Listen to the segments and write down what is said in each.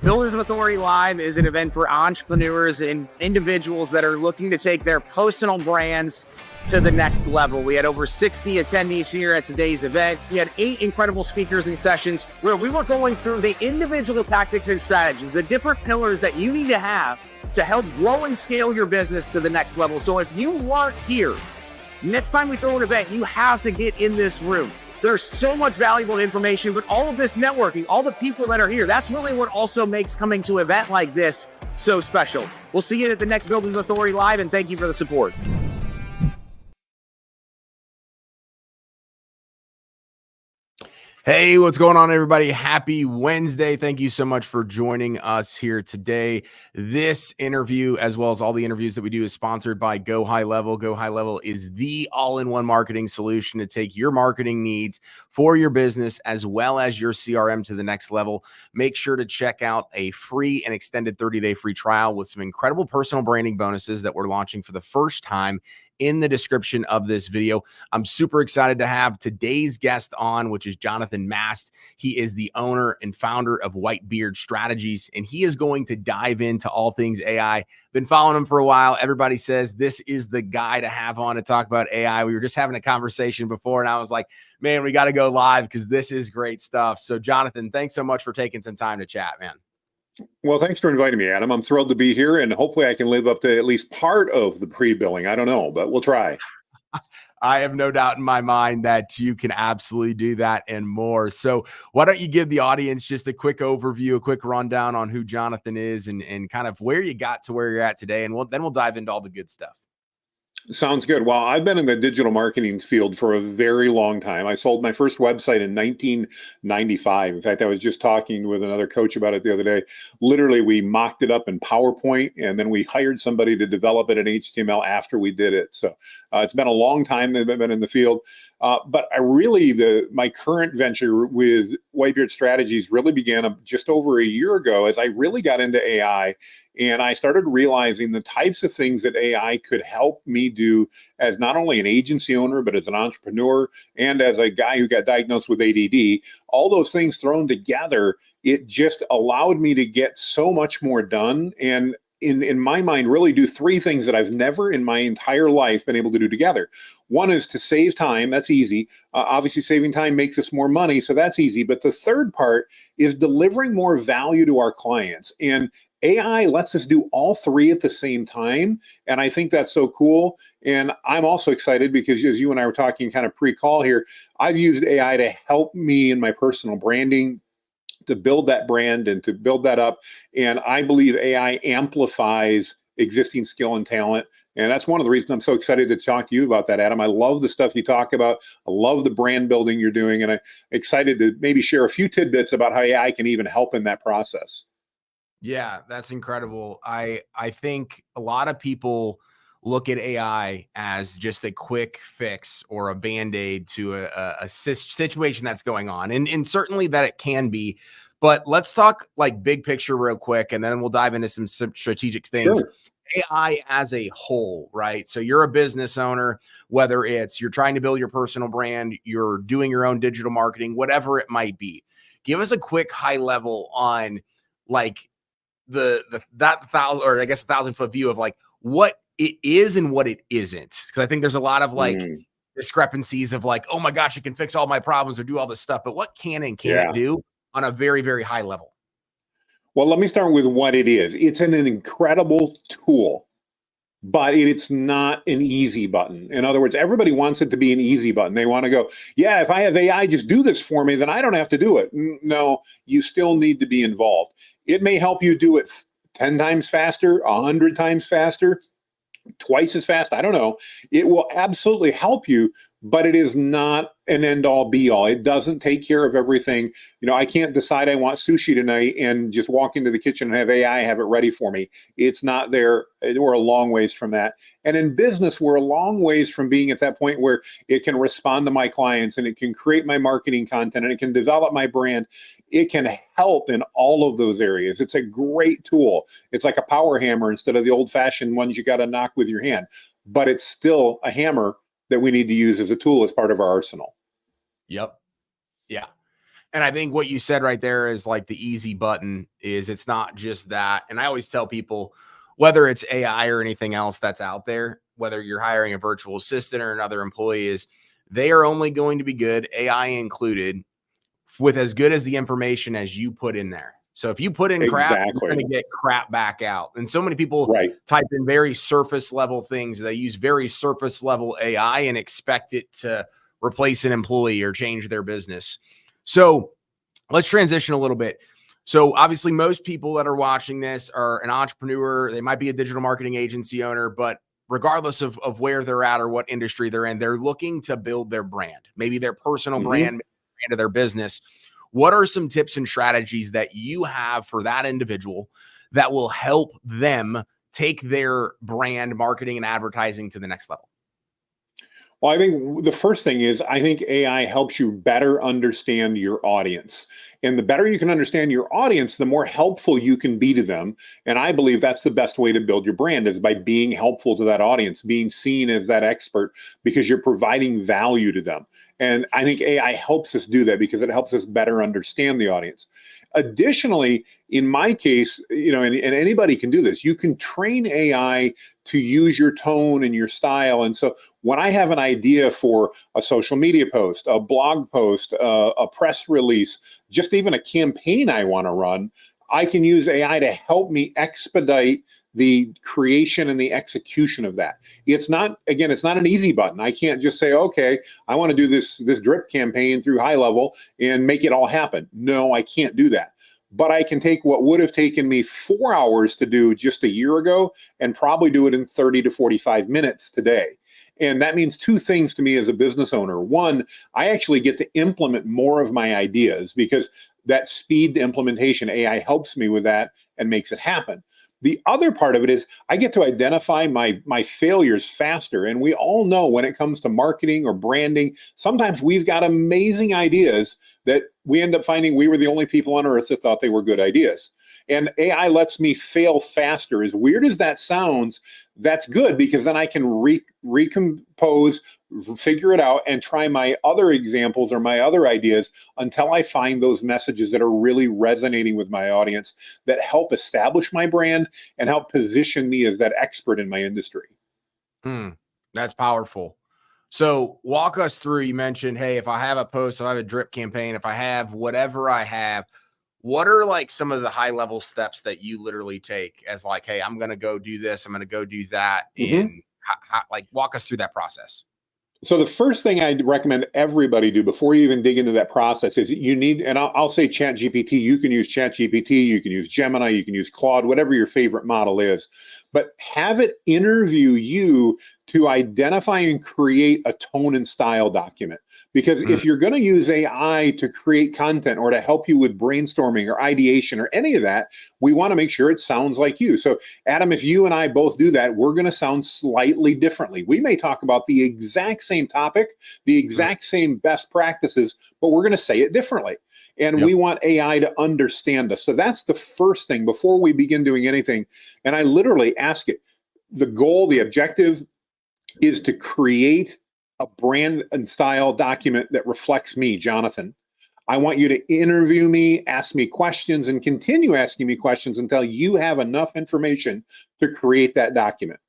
Builders of Authority Live is an event for entrepreneurs and individuals that are looking to take their personal brands to the next level. We had over 60 attendees here at today's event. We had 8 incredible speakers and sessions where we were going through the individual tactics and strategies, the different pillars that you need to have to help grow and scale your business to the next level. So if you weren't here, next time we throw an event, you have to get in this room. There's so much valuable information, but all of this networking, all the people that are here, that's really what also makes coming to an event like this so special. We'll see you at the next Builders Authority Live, and thank you for the support. Hey, what's going on, everybody? Happy Wednesday. Thank you so much for joining us here today. This interview, as well as all the interviews that we do, is sponsored by Go High Level. Go High Level is the all-in-one marketing solution to take your marketing needs for your business as well as your CRM to the next level. Make sure to check out a free and extended 30-day free trial with some incredible personal branding bonuses that we're launching for the first time in the description of this video. I'm super excited to have today's guest on, which is Jonathan Mast. He is the owner and founder of Whitebeard Strategies, and he is going to dive into all things AI. Been following him for a while. Everybody says this is the guy to have on to talk about AI. We were just having a conversation before, and I was like, man, we got to go live because this is great stuff. So Jonathan, thanks so much for taking some time to chat, man. Well, thanks for inviting me, Adam. I'm thrilled to be here, and hopefully I can live up to at least part of the pre-billing. I don't know, but we'll try. I have no doubt in my mind that you can absolutely do that and more. So why don't you give the audience just a quick overview, a quick rundown on who Jonathan is and kind of where you got to where you're at today, and then we'll dive into all the good stuff. Sounds good. Well, I've been in the digital marketing field for a very long time. I sold my first website in 1995. In fact, I was just talking with another coach about it the other day. Literally, we mocked it up in PowerPoint, and then we hired somebody to develop it in HTML after we did it. So it's been a long time that I've been in the field. But my current venture with Whitebeard Strategies really began just over a year ago as I really got into AI, and I started realizing the types of things that AI could help me do as not only an agency owner, but as an entrepreneur and as a guy who got diagnosed with ADD. All those things thrown together, it just allowed me to get so much more done, and in my mind, really do 3 things that I've never in my entire life been able to do together. One is to save time. That's easy. Obviously, saving time makes us more money, so that's easy. But the third part is delivering more value to our clients. And AI lets us do all 3 at the same time. And I think that's so cool. And I'm also excited because as you and I were talking kind of pre-call here, I've used AI to help me in my personal branding, to build that brand and to build that up. And I believe AI amplifies existing skill and talent. And that's one of the reasons I'm so excited to talk to you about that, Adam. I love the stuff you talk about. I love the brand building you're doing. And I'm excited to maybe share a few tidbits about how AI can even help in that process. Yeah, that's incredible. I think a lot of people look at AI as just a quick fix or a band-aid to a situation that's going on. And certainly that it can be, but let's talk like big picture real quick, and then we'll dive into some strategic things. Sure. AI as a whole, right? So you're a business owner, whether it's you're trying to build your personal brand, you're doing your own digital marketing, whatever it might be. Give us a quick high level on like that 1,000-foot view of like what it is and what it isn't. Because I think there's a lot of like discrepancies of like, oh my gosh, it can fix all my problems or do all this stuff. But what can and can't it do on a very, very high level? Well, let me start with what it is. It's an incredible tool, but it's not an easy button. In other words, everybody wants it to be an easy button. They want to go, yeah, if I have AI just do this for me, then I don't have to do it. No, you still need to be involved. It may help you do it 10 times faster, 100 times faster, twice as fast. I don't know. It will absolutely help you, but it is not an end all be all. It doesn't take care of everything. You know, I can't decide I want sushi tonight and just walk into the kitchen and have AI have it ready for me. It's not there. We're a long ways from that. And in business, we're a long ways from being at that point where it can respond to my clients and it can create my marketing content and it can develop my brand. It can help in all of those areas. It's a great tool. It's like a power hammer instead of the old-fashioned ones you got to knock with your hand. But it's still a hammer that we need to use as a tool as part of our arsenal. Yep. Yeah. And I think what you said right there is like the easy button is it's not just that. And I always tell people, whether it's AI or anything else that's out there, whether you're hiring a virtual assistant or another employee, is they are only going to be good, AI included, with as good as the information as you put in there. So if you put in crap, you're Exactly. going to get crap back out. And so many people Right. type in very surface level things. They use very surface level AI and expect it to replace an employee or change their business. So let's transition a little bit. So obviously most people that are watching this are an entrepreneur. They might be a digital marketing agency owner, but regardless of where they're at or what industry they're in, they're looking to build their brand, maybe their personal brand, maybe the brand of their business. What are some tips and strategies that you have for that individual that will help them take their brand marketing and advertising to the next level? Well, I think the first thing is I think AI helps you better understand your audience. And the better you can understand your audience, the more helpful you can be to them. And I believe that's the best way to build your brand is by being helpful to that audience, being seen as that expert because you're providing value to them. And I think AI helps us do that because it helps us better understand the audience. Additionally, in my case, and anybody can do this, you can train AI to use your tone and your style. And so when I have an idea for a social media post, a blog post, a press release, just even a campaign I want to run, I can use AI to help me expedite the creation and the execution of that. It's not an easy button. I can't just say, okay, I want to do this drip campaign through High Level and make it all happen. No, I can't do that. But I can take what would have taken me 4 hours to do just a year ago and probably do it in 30 to 45 minutes today. And that means two things to me as a business owner. One, I actually get to implement more of my ideas because that speed to implementation, AI helps me with that and makes it happen. The other part of it is I get to identify my failures faster. And we all know when it comes to marketing or branding, sometimes we've got amazing ideas that we end up finding we were the only people on earth that thought they were good ideas. And AI lets me fail faster. As weird as that sounds, that's good because then I can recompose, figure it out, and try my other examples or my other ideas until I find those messages that are really resonating with my audience that help establish my brand and help position me as that expert in my industry. That's powerful. So walk us through, you mentioned, hey, if I have a post, if I have a drip campaign, if I have whatever I have, what are like some of the high level steps that you literally take as like, hey, I'm going to go do this, I'm going to go do that. And like walk us through that process. So the first thing I'd recommend everybody do before you even dig into that process is you need, and I'll say ChatGPT, you can use ChatGPT, you can use Gemini, you can use Claude, whatever your favorite model is, but have it interview you to identify and create a tone and style document. Because if you're going to use AI to create content or to help you with brainstorming or ideation or any of that, we want to make sure it sounds like you. So Adam, if you and I both do that, we're going to sound slightly differently. We may talk about the exact same topic, the exact same best practices, but we're going to say it differently. And we want AI to understand us. So that's the first thing before we begin doing anything. And I literally ask it, the goal, the objective is to create a brand and style document that reflects me, Jonathan. I want you to interview me, ask me questions, and continue asking me questions until you have enough information to create that document.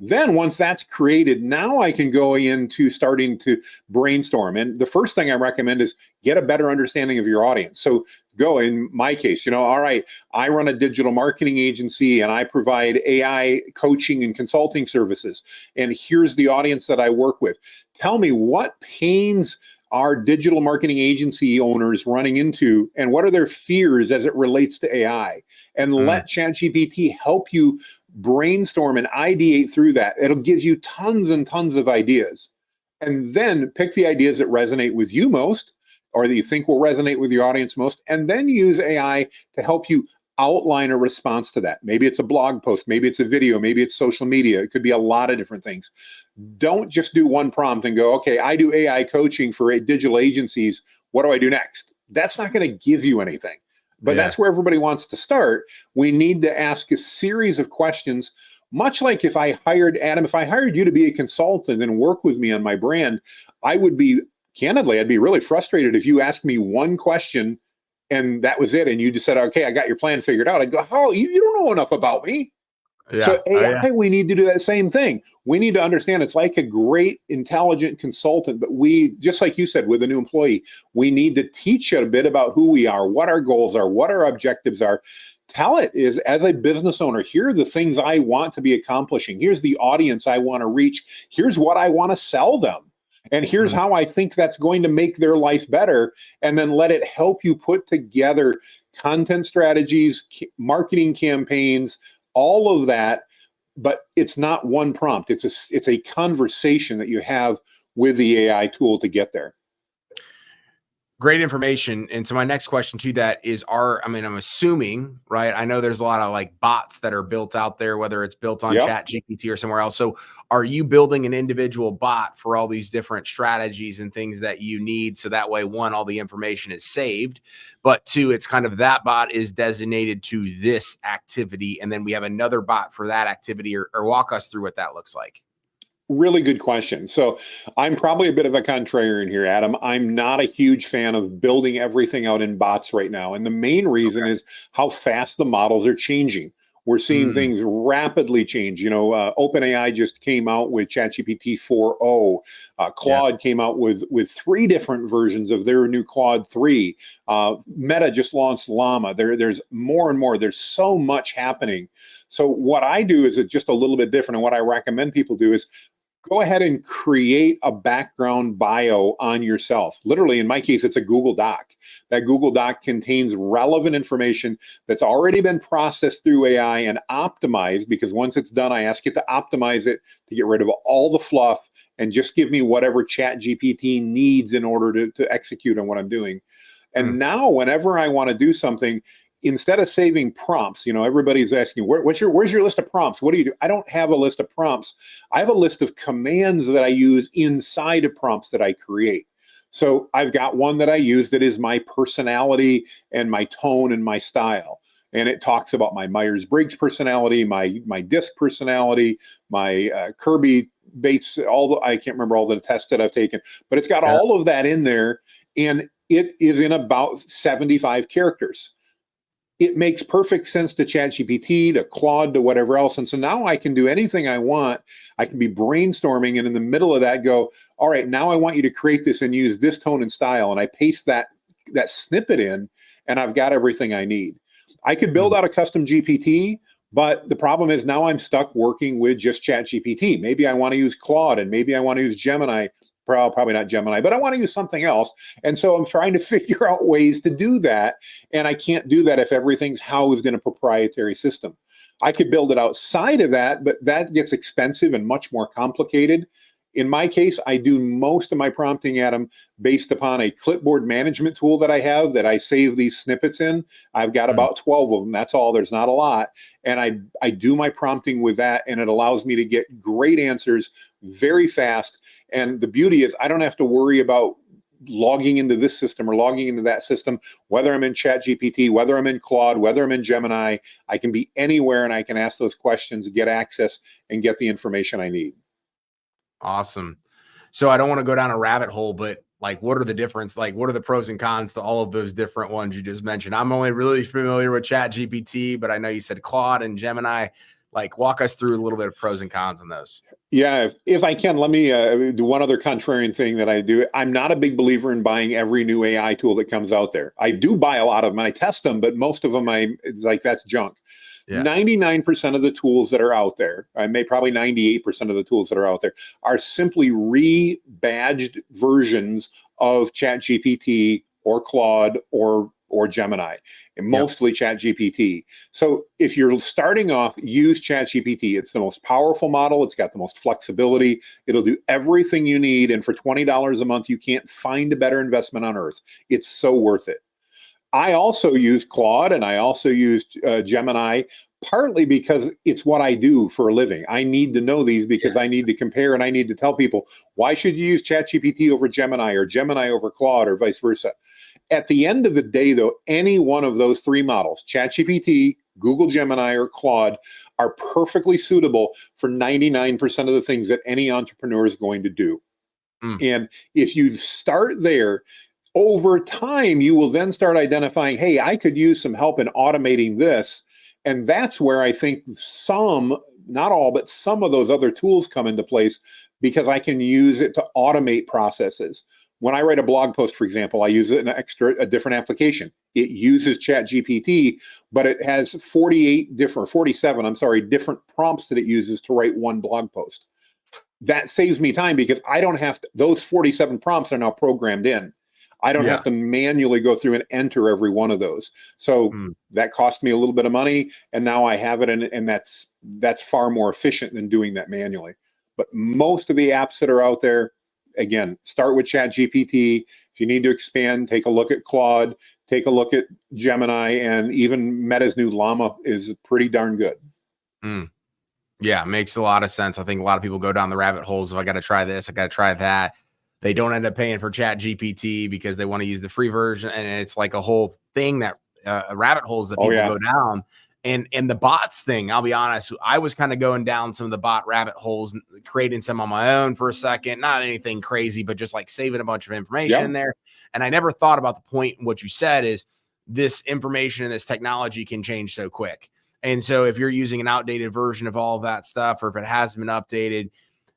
Then once that's created, now I can go into starting to brainstorm. And the first thing I recommend is get a better understanding of your audience. So go, in my case, all right, I run a digital marketing agency and I provide AI coaching and consulting services. And here's the audience that I work with. Tell me what pains are digital marketing agency owners running into and what are their fears as it relates to AI? And let ChatGPT help you brainstorm and ideate through that. It'll give you tons and tons of ideas. And then pick the ideas that resonate with you most or that you think will resonate with your audience most, and then use AI to help you outline a response to that. Maybe it's a blog post, maybe it's a video, maybe it's social media. It could be a lot of different things. Don't just do one prompt and go, okay, I do AI coaching for digital agencies. What do I do next? That's not going to give you anything. But that's where everybody wants to start. We need to ask a series of questions, much like if I hired Adam, if I hired you to be a consultant and work with me on my brand, I would be candidly, I'd be really frustrated if you asked me one question and that was it. And you just said, okay, I got your plan figured out. I'd go, oh, you don't know enough about me. Yeah. So AI, we need to do that same thing. We need to understand it's like a great intelligent consultant, but we, just like you said, with a new employee, we need to teach it a bit about who we are, what our goals are, what our objectives are. Tell it is, as a business owner, here are the things I want to be accomplishing. Here's the audience I want to reach. Here's what I want to sell them. And here's how I think that's going to make their life better. And then let it help you put together content strategies, marketing campaigns, all of that. But it's not one prompt. It's a conversation that you have with the AI tool to get there. Great information. And so my next question to that is, I'm assuming, right? I know there's a lot of like bots that are built out there, whether it's built on ChatGPT or somewhere else. So are you building an individual bot for all these different strategies and things that you need? So that way, one, all the information is saved, but two, it's kind of that bot is designated to this activity. And then we have another bot for that activity, or walk us through what that looks like. Really good question. So I'm probably a bit of a contrarian here, Adam. I'm not a huge fan of building everything out in bots right now. And the main reason is how fast the models are changing. We're seeing things rapidly change. OpenAI just came out with ChatGPT 4.0. Claude came out with 3 different versions of their new Claude 3. Meta just launched Llama. There's more and more. There's so much happening. So what I do is just a little bit different. And what I recommend people do is go ahead and create a background bio on yourself. Literally, in my case, it's a Google Doc. That Google Doc contains relevant information that's already been processed through AI and optimized, because once it's done, I ask it to optimize it to get rid of all the fluff and just give me whatever ChatGPT needs in order to execute on what I'm doing. And now whenever I want to do something, instead of saving prompts, everybody's asking, where's your list of prompts? What do you do? I don't have a list of prompts. I have a list of commands that I use inside of prompts that I create. So I've got one that I use that is my personality and my tone and my style. And it talks about my Myers-Briggs personality, my DISC personality, my Kirby Bates, I can't remember all the tests that I've taken, but it's got all of that in there. And it is in about 75 characters. It makes perfect sense to ChatGPT, to Claude, to whatever else. And so now I can do anything I want. I can be brainstorming and in the middle of that go, all right, now I want you to create this and use this tone and style. And I paste that snippet in and I've got everything I need. I could build out a custom GPT, but the problem is now I'm stuck working with just ChatGPT. Maybe I want to use Claude and maybe I want to use Gemini. Probably not Gemini, but I want to use something else. And so I'm trying to figure out ways to do that. And I can't do that if everything's housed in a proprietary system. I could build it outside of that, but that gets expensive and much more complicated. In my case, I do most of my prompting, Adam, based upon a clipboard management tool that I have that I save these snippets in. I've got about 12 of them. That's all. There's not a lot. And I do my prompting with that, and it allows me to get great answers very fast. And the beauty is I don't have to worry about logging into this system or logging into that system, whether I'm in ChatGPT, whether I'm in Claude, whether I'm in Gemini. I can be anywhere and I can ask those questions, get access, and get the information I need. Awesome. So I don't want to go down a rabbit hole, but like, what are the difference? Like, what are the pros and cons to all of those different ones you just mentioned? I'm only really familiar with ChatGPT, but I know you said Claude and Gemini. Like, walk us through a little bit of pros and cons on those. Yeah, if I can, let me do one other contrarian thing that I do. I'm not a big believer in buying every new AI tool that comes out there. I do buy a lot of them and I test them, but most of them, it's like, that's junk. 99% of the tools that are out there, probably 98% of the tools that are out there, are simply rebadged versions of ChatGPT or Claude or Gemini, and mostly ChatGPT. So if you're starting off, use ChatGPT. It's the most powerful model. It's got the most flexibility. It'll do everything you need. And for $20 a month, you can't find a better investment on earth. It's so worth it. I also use Claude and I also use Gemini, partly because it's what I do for a living. I need to know these because I need to compare and I need to tell people, why should you use ChatGPT over Gemini or Gemini over Claude or vice versa? At the end of the day, though, any one of those 3 models, ChatGPT, Google Gemini, or Claude, are perfectly suitable for 99% of the things that any entrepreneur is going to do. Mm. And if you start there, over time, you will then start identifying, hey, I could use some help in automating this. And that's where I think some, not all, but some of those other tools come into place, because I can use it to automate processes. When I write a blog post, for example, I use it in a different application. It uses ChatGPT, but it has 47 different prompts that it uses to write one blog post. That saves me time, because I don't have to, those 47 prompts are now programmed in. I don't have to manually go through and enter every one of those. So that cost me a little bit of money, and now I have it, and that's far more efficient than doing that manually. But most of the apps that are out there, again, start with ChatGPT. If you need to expand, take a look at Claude, take a look at Gemini, and even Meta's new Llama is pretty darn good. Yeah, makes a lot of sense. I think a lot of people go down the rabbit holes. If I got to try this, I got to try that. They don't end up paying for ChatGPT because they want to use the free version. And it's like a whole thing that rabbit holes that people go down. And the bots thing, I'll be honest, I was kind of going down some of the bot rabbit holes, creating some on my own for a second. Not anything crazy, but just like saving a bunch of information in there. And I never thought about the point in what you said is this information and this technology can change so quick. And so if you're using an outdated version of all of that stuff, or if it hasn't been updated,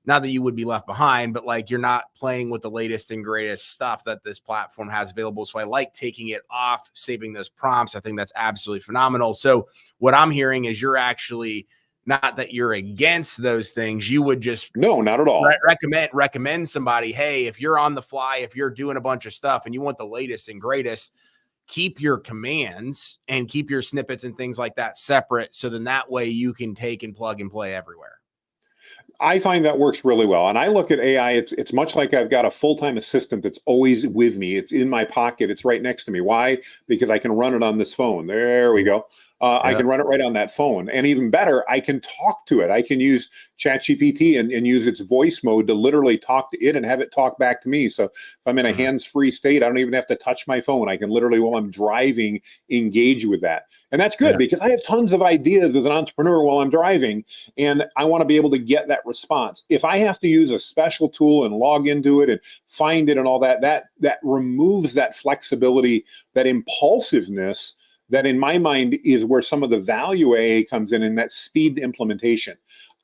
not that you would be left behind, but like you're not playing with the latest and greatest stuff that this platform has available. So I like taking it off, saving those prompts. I think that's absolutely phenomenal. So what I'm hearing is you're actually, not that you're against those things, you would just not at all recommend somebody, hey, if you're on the fly, if you're doing a bunch of stuff and you want the latest and greatest, keep your commands and keep your snippets and things like that separate. So then that way you can take and plug and play everywhere. I find that works really well. And I look at AI, it's much like I've got a full-time assistant that's always with me. It's in my pocket. It's right next to me. Why? Because I can run it on this phone. There we go. I can run it right on that phone. And even better, I can talk to it. I can use ChatGPT and use its voice mode to literally talk to it and have it talk back to me. So if I'm in a hands-free state, I don't even have to touch my phone. I can literally, while I'm driving, engage with that. And that's good because I have tons of ideas as an entrepreneur while I'm driving, and I want to be able to get that response. If I have to use a special tool and log into it and find it and all that, that removes that flexibility, that impulsiveness, that in my mind is where some of the value AA comes in that speed implementation.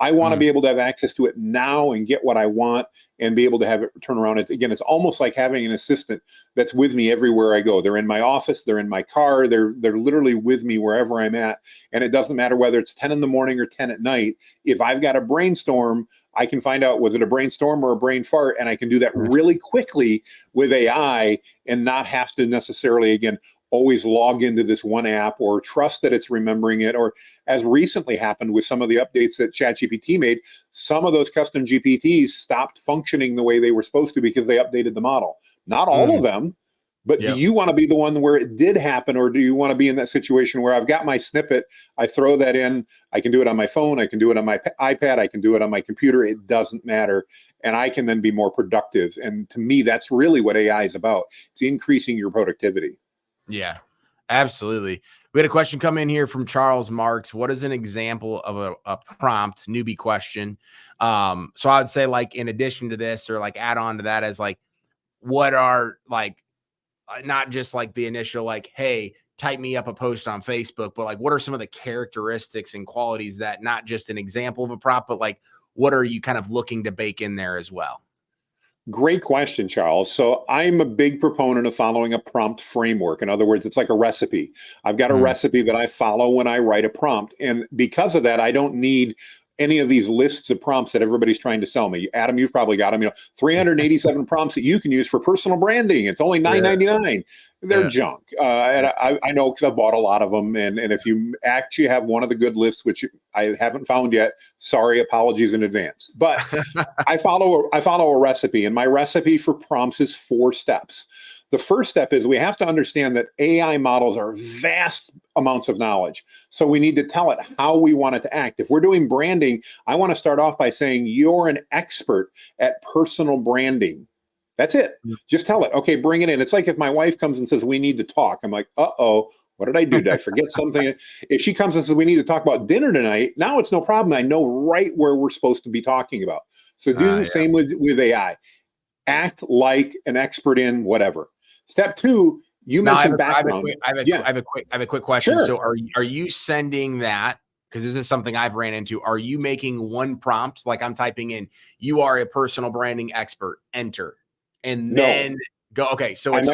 I want to be able to have access to it now and get what I want and be able to have it turn around. Again, it's almost like having an assistant that's with me everywhere I go. They're in my office, they're in my car, they're literally with me wherever I'm at. And it doesn't matter whether it's 10 in the morning or 10 at night. If I've got a brainstorm, I can find out, was it a brainstorm or a brain fart? And I can do that really quickly with AI and not have to necessarily, again, always log into this one app or trust that it's remembering it. Or as recently happened with some of the updates that ChatGPT made, some of those custom GPTs stopped functioning the way they were supposed to because they updated the model. Not all of them, but do you want to be the one where it did happen, or do you want to be in that situation where I've got my snippet, I throw that in, I can do it on my phone, I can do it on my iPad, I can do it on my computer, it doesn't matter, and I can then be more productive. And to me, that's really what AI is about. It's increasing your productivity. Yeah, absolutely. We had a question come in here from Charles Marks. What is an example of a prompt newbie question? So I'd say, like, in addition to this, or like add on to that, as like, what are like, not just like the initial, like, hey, type me up a post on Facebook, but like, what are some of the characteristics and qualities that, not just an example of a prompt, but like, what are you kind of looking to bake in there as well? Great question, Charles. So I'm a big proponent of following a prompt framework. In other words, it's like a recipe. I've got a recipe that I follow when I write a prompt. And because of that, I don't need any of these lists of prompts that everybody's trying to sell me. Adam, you've probably got them, 387 prompts that you can use for personal branding. It's only $9.99. They're junk. And I know because I've bought a lot of them. And if you actually have one of the good lists, which I haven't found yet, sorry, apologies in advance. But I follow a recipe, and my recipe for prompts is 4 steps. The first step is we have to understand that AI models are vast amounts of knowledge. So we need to tell it how we want it to act. If we're doing branding, I want to start off by saying, you're an expert at personal branding. That's it. Just tell it, okay, bring it in. It's like if my wife comes and says, we need to talk. I'm like, uh-oh, what did I do? Did I forget something? If she comes and says, we need to talk about dinner tonight, now it's no problem. I know right where we're supposed to be talking about. So do the same with AI. Act like an expert in whatever. Step 2, you Now, mentioned background. I have a quick question. Sure. So are you sending that? Because this is something I've ran into. Are you making one prompt, like I'm typing in, you are a personal branding expert, enter, and No. then go? Okay, so it's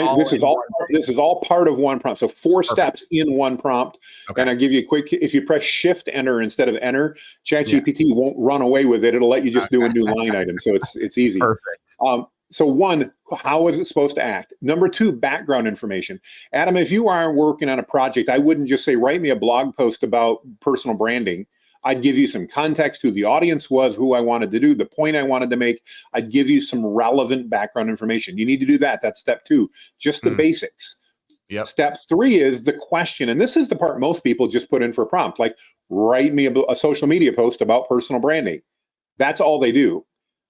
this is all part of one prompt. So 4 steps in one prompt. Okay. And I'll give you a quick, if you press shift enter instead of enter, ChatGPT won't run away with it. It'll let you just do a new line item. So it's easy. Perfect. So 1, how is it supposed to act? Number 2, background information. Adam, if you are working on a project, I wouldn't just say, write me a blog post about personal branding. I'd give you some context, who the audience was, who I wanted to do, the point I wanted to make. I'd give you some relevant background information. You need to do that. That's step 2, just the basics. Yep. Step 3 is the question. And this is the part most people just put in for a prompt, like write me a social media post about personal branding. That's all they do.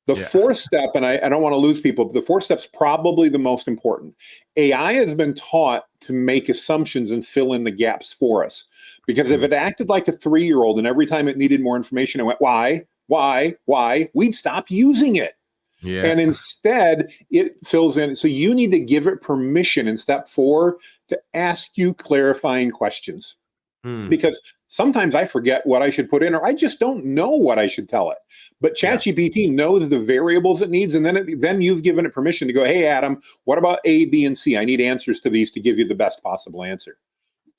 The 4th step, and I don't want to lose people, but the 4th step's probably the most important. AI has been taught to make assumptions and fill in the gaps for us. Because if it acted like a 3-year-old and every time it needed more information, it went, why, we'd stop using it. Yeah. And instead, it fills in. So you need to give it permission in step 4 to ask you clarifying questions. Because sometimes I forget what I should put in, or I just don't know what I should tell it. But ChatGPT knows the variables it needs, and then you've given it permission to go, hey, Adam, what about A, B, and C? I need answers to these to give you the best possible answer.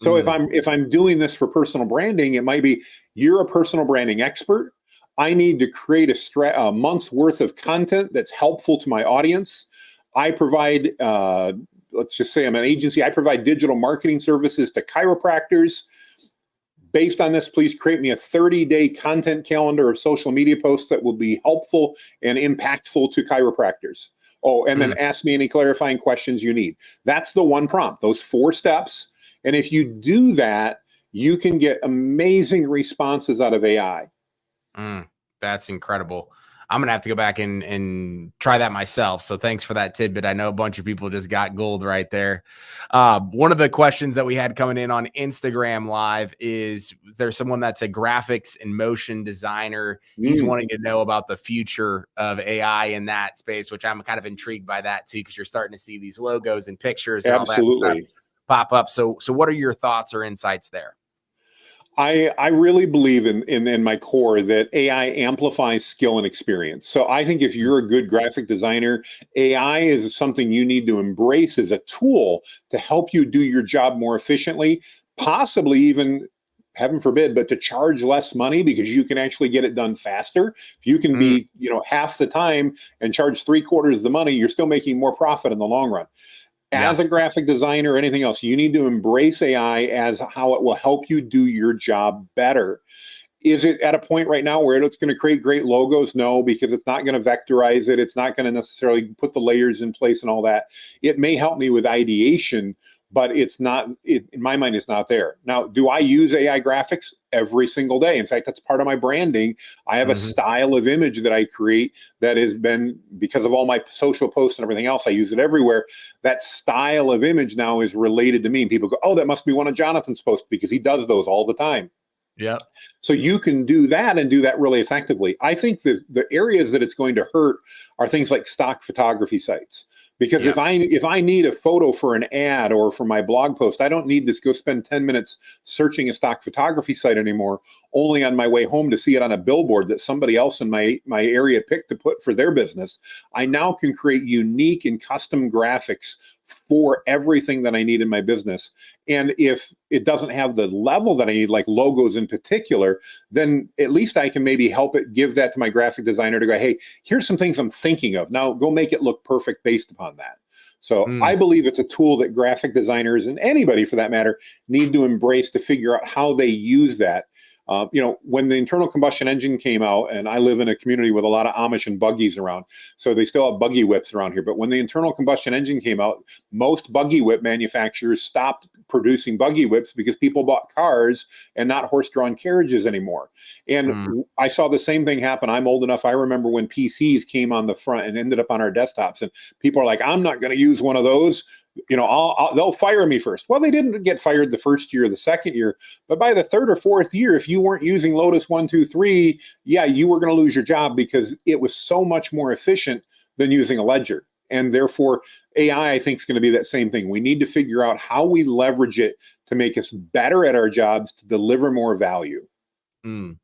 So if I'm doing this for personal branding, it might be, you're a personal branding expert. I need to create a month's worth of content that's helpful to my audience. I provide, let's just say I'm an agency. I provide digital marketing services to chiropractors. Based on this, please create me a 30-day content calendar of social media posts that will be helpful and impactful to chiropractors. Oh, and then ask me any clarifying questions you need. That's the one prompt, those 4 steps. And if you do that, you can get amazing responses out of AI. That's incredible. I'm going to have to go back and try that myself. So thanks for that tidbit. I know a bunch of people just got gold right there. One of the questions that we had coming in on Instagram Live is, there's someone that's a graphics and motion designer. He's wanting to know about the future of AI in that space, which I'm kind of intrigued by that too, because you're starting to see these logos and pictures and all that stuff pop up. So what are your thoughts or insights there? I really believe in my core that AI amplifies skill and experience. So I think if you're a good graphic designer, AI is something you need to embrace as a tool to help you do your job more efficiently, possibly even, heaven forbid, but to charge less money because you can actually get it done faster. If you can be, half the time and charge 3/4 the money, you're still making more profit in the long run. As a graphic designer or anything else, you need to embrace AI as how it will help you do your job better. Is it at a point right now where it's going to create great logos? No, because it's not going to vectorize it. It's not going to necessarily put the layers in place and all that. It may help me with ideation, but it's not, in my mind, it's not there. Now, do I use AI graphics every single day? In fact, that's part of my branding. I have a style of image that I create that has been, because of all my social posts and everything else, I use it everywhere. That style of image now is related to me. And people go, oh, that must be one of Jonathan's posts because he does those all the time. Yeah. So you can do that and do that really effectively. I think that the areas that it's going to hurt are things like stock photography sites. Because if I need a photo for an ad or for my blog post, I don't need to go spend 10 minutes searching a stock photography site anymore, only on my way home to see it on a billboard that somebody else in my area picked to put for their business. I now can create unique and custom graphics for everything that I need in my business. And if it doesn't have the level that I need, like logos in particular, then at least I can maybe help it, give that to my graphic designer to go, hey, here's some things I'm thinking of. Now go make it look perfect based upon that. So I believe it's a tool that graphic designers and anybody for that matter need to embrace to figure out how they use that. When the internal combustion engine came out, and I live in a community with a lot of Amish and buggies around, so they still have buggy whips around here. But when the internal combustion engine came out, most buggy whip manufacturers stopped producing buggy whips because people bought cars and not horse-drawn carriages anymore. And I saw the same thing happen. I'm old enough. I remember when PCs came on the front and ended up on our desktops, and people are like, I'm not going to use one of those. They'll fire me first. Well, they didn't get fired the first year or the second year, but by the third or fourth year, if you weren't using Lotus 1, 2, 3, you were going to lose your job because it was so much more efficient than using a ledger. And therefore, AI, I think, is going to be that same thing. We need to figure out how we leverage it to make us better at our jobs, to deliver more value. Mm.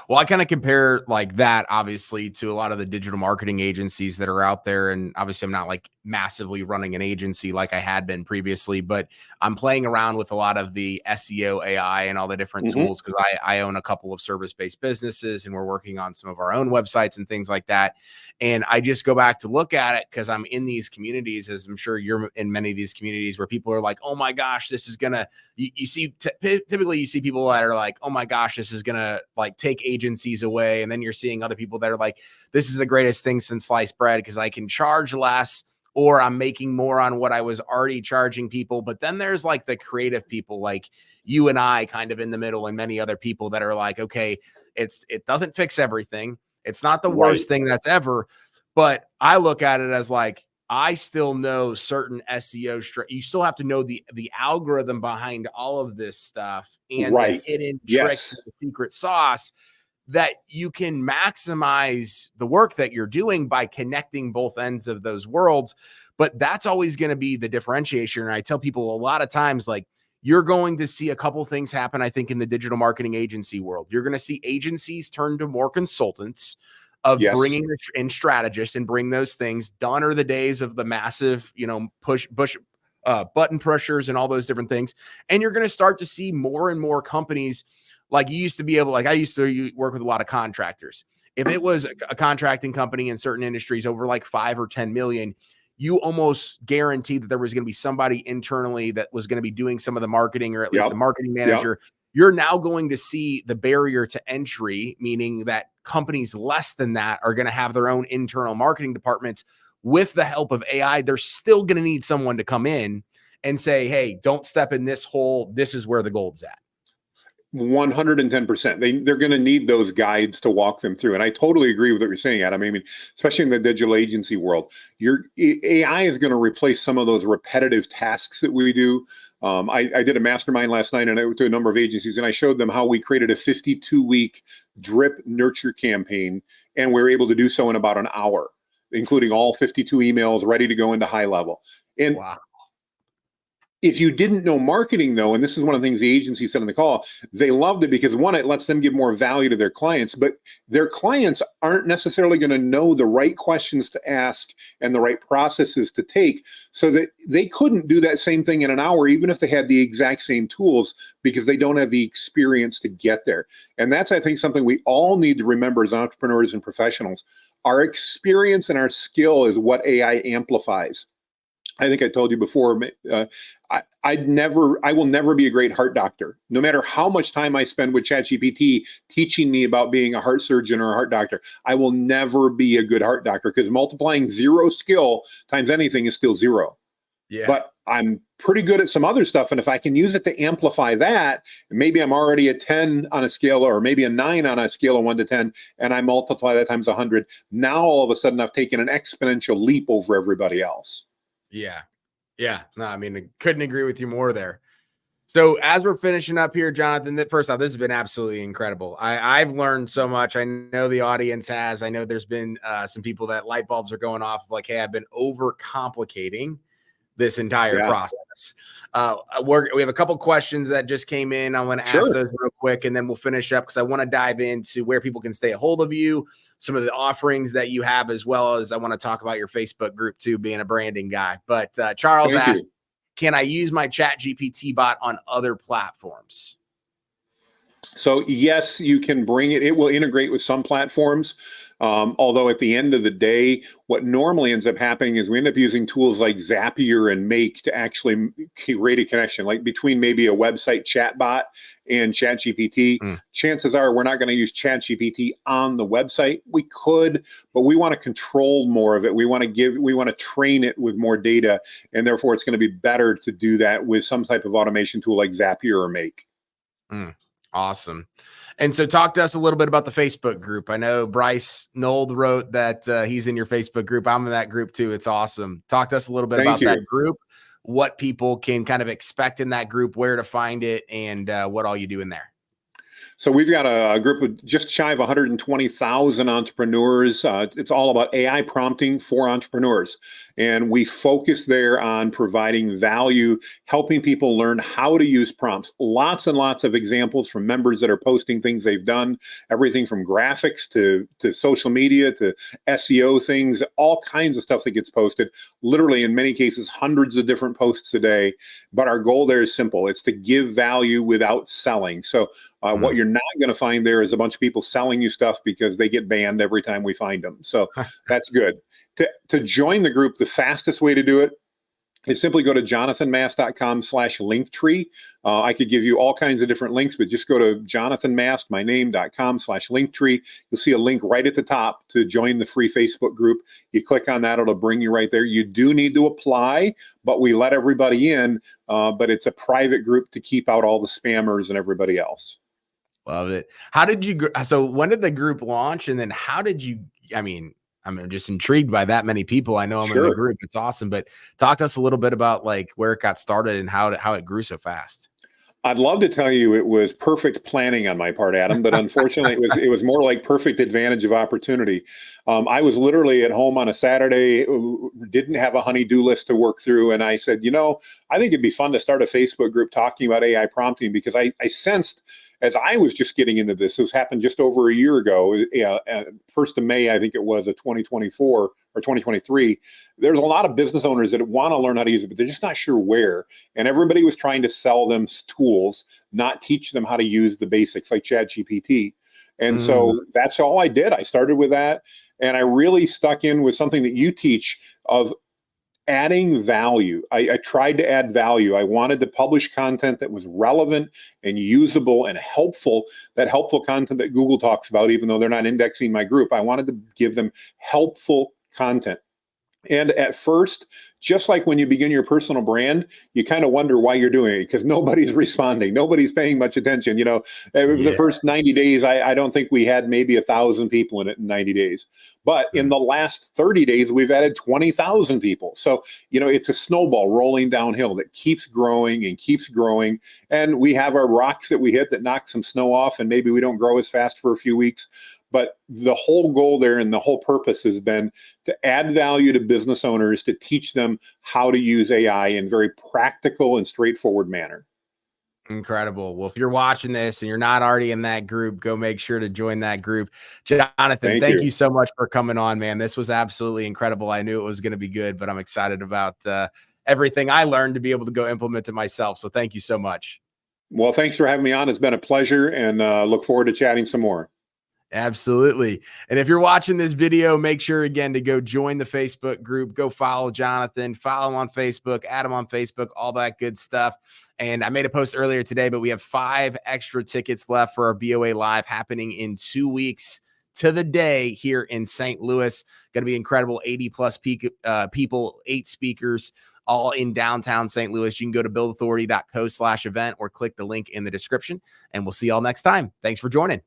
Well, I kind of compare like that, obviously, to a lot of the digital marketing agencies that are out there. And obviously, I'm not like massively running an agency like I had been previously, but I'm playing around with a lot of the SEO AI and all the different tools because I own a couple of service-based businesses and we're working on some of our own websites and things like that. And I just go back to look at it because I'm in these communities, as I'm sure you're in many of these communities where people are like, oh my gosh, this is gonna, you see, typically you see people that are like, oh my gosh, this is gonna like take agencies away. And then you're seeing other people that are like, this is the greatest thing since sliced bread because I can charge less or I'm making more on what I was already charging people. But then there's like the creative people like you and I kind of in the middle and many other people that are like, okay, it doesn't fix everything. It's not the worst thing that's ever, but I look at it as like, I still know certain SEO. You still have to know the algorithm behind all of this stuff and the hidden tricks, the secret sauce that you can maximize the work that you're doing by connecting both ends of those worlds. But that's always going to be the differentiation. And I tell people a lot of times, like, you're going to see a couple things happen, I think, in the digital marketing agency world. You're going to see agencies turn to more consultants of bringing in strategists and bring those things. Done are the days of the massive, button pushers and all those different things. And you're going to start to see more and more companies like you used to be able, like I used to work with a lot of contractors. If it was a contracting company in certain industries over like 5 or 10 million, you almost guaranteed that there was going to be somebody internally that was going to be doing some of the marketing or at least a marketing manager. You're now going to see the barrier to entry, meaning that companies less than that are going to have their own internal marketing departments. With the help of AI, they're still going to need someone to come in and say, hey, don't step in this hole. This is where the gold's at. 110%. They're going to need those guides to walk them through. And I totally agree with what you're saying, Adam. I mean, especially in the digital agency world, your AI is going to replace some of those repetitive tasks that we do. I did a mastermind last night and I went to a number of agencies and I showed them how we created a 52-week drip nurture campaign. And we were able to do so in about an hour, including all 52 emails ready to go into high level. And if you didn't know marketing, though, and this is one of the things the agency said on the call, they loved it because, one, it lets them give more value to their clients, but their clients aren't necessarily going to know the right questions to ask and the right processes to take, so that they couldn't do that same thing in an hour, even if they had the exact same tools, because they don't have the experience to get there. And that's, I think, something we all need to remember as entrepreneurs and professionals. Our experience and our skill is what AI amplifies. I think I told you before, I will never be a great heart doctor. No matter how much time I spend with ChatGPT teaching me about being a heart surgeon or a heart doctor, I will never be a good heart doctor because multiplying zero skill times anything is still zero. Yeah. But I'm pretty good at some other stuff. And if I can use it to amplify that, maybe I'm already a 10 on a scale or maybe a 9 on a scale of 1 to 10, and I multiply that times 100. Now, all of a sudden, I've taken an exponential leap over everybody else. Yeah. Yeah. No, I mean, I couldn't agree with you more there. So as we're finishing up here, Jonathan, first off, this has been absolutely incredible. I've learned so much. I know the audience has. I know there's been some people that light bulbs are going off like, hey, I've been overcomplicating this entire process. We have a couple questions that just came in. I want to ask those real quick, and then we'll finish up because I want to dive into where people can stay a hold of you, some of the offerings that you have, as well as I want to talk about your Facebook group too, being a branding guy. But Charles asked, can I use my ChatGPT bot on other platforms? So yes, you can bring it. It will integrate with some platforms. Although at the end of the day, what normally ends up happening is we end up using tools like Zapier and Make to actually create a connection, like between maybe a website chatbot and ChatGPT. Chances are we're not going to use ChatGPT on the website. We could, but we want to control more of it. We want to train it with more data, and therefore it's going to be better to do that with some type of automation tool like Zapier or Make. Awesome. And so talk to us a little bit about the Facebook group. I know Bryce Nold wrote that he's in your Facebook group. I'm in that group too. It's awesome. Talk to us a little bit about that group, what people can kind of expect in that group, where to find it, and what all you do in there. So we've got a group of just shy of 120,000 entrepreneurs. It's all about AI prompting for entrepreneurs. And we focus there on providing value, helping people learn how to use prompts. Lots and lots of examples from members that are posting things they've done, everything from graphics to social media to SEO things, all kinds of stuff that gets posted, literally in many cases, hundreds of different posts a day. But our goal there is simple. It's to give value without selling. So what you're not going to find there is a bunch of people selling you stuff because they get banned every time we find them. So that's good. To join the group, the fastest way to do it is simply go to jonathanmast.com/linktree. I could give you all kinds of different links, but just go to jonathanmast, my name.com/linktree. You'll see a link right at the top to join the free Facebook group. You click on that, it'll bring you right there. You do need to apply, but we let everybody in, but it's a private group to keep out all the spammers and everybody else. Love it. How did you, so when did the group launch? And then how did you, I'm just intrigued by that many people. I know I'm in the group. It's awesome. But talk to us a little bit about like where it got started and how it grew so fast. I'd love to tell you it was perfect planning on my part, Adam, but unfortunately it was more like perfect advantage of opportunity. I was literally at home on a Saturday, didn't have a honey-do list to work through. And I said, I think it'd be fun to start a Facebook group talking about AI prompting, because I sensed as I was just getting into this happened just over a year ago, 1st of May, I think it was, of 2024 or 2023. There's a lot of business owners that want to learn how to use it, but they're just not sure where. And everybody was trying to sell them tools, not teach them how to use the basics like ChatGPT. And so that's all I did. I started with that. And I really stuck in with something that you teach of adding value. I tried to add value. I wanted to publish content that was relevant and usable and helpful, that helpful content that Google talks about, even though they're not indexing my group. I wanted to give them helpful content. And at first, just like when you begin your personal brand, you kind of wonder why you're doing it, because nobody's responding. Nobody's paying much attention. The first 90 days, I don't think we had maybe 1,000 people in it in 90 days. But in the last 30 days, we've added 20,000 people. So, it's a snowball rolling downhill that keeps growing and keeps growing. And we have our rocks that we hit that knock some snow off, and maybe we don't grow as fast for a few weeks. But the whole goal there and the whole purpose has been to add value to business owners, to teach them how to use AI in very practical and straightforward manner. Incredible. Well, if you're watching this and you're not already in that group, go make sure to join that group. Jonathan, thank you so much for coming on, man. This was absolutely incredible. I knew it was going to be good, but I'm excited about everything I learned to be able to go implement it myself. So thank you so much. Well, thanks for having me on. It's been a pleasure, and look forward to chatting some more. Absolutely. And if you're watching this video, make sure again to go join the Facebook group, go follow Jonathan, follow him on Facebook, add him on Facebook, all that good stuff. And I made a post earlier today, but we have 5 extra tickets left for our BOA Live happening in 2 weeks to the day here in St. Louis. Going to be incredible. 80 plus people, 8 speakers, all in downtown St. Louis. You can go to buildauthority.co/event or click the link in the description, and we'll see y'all next time. Thanks for joining.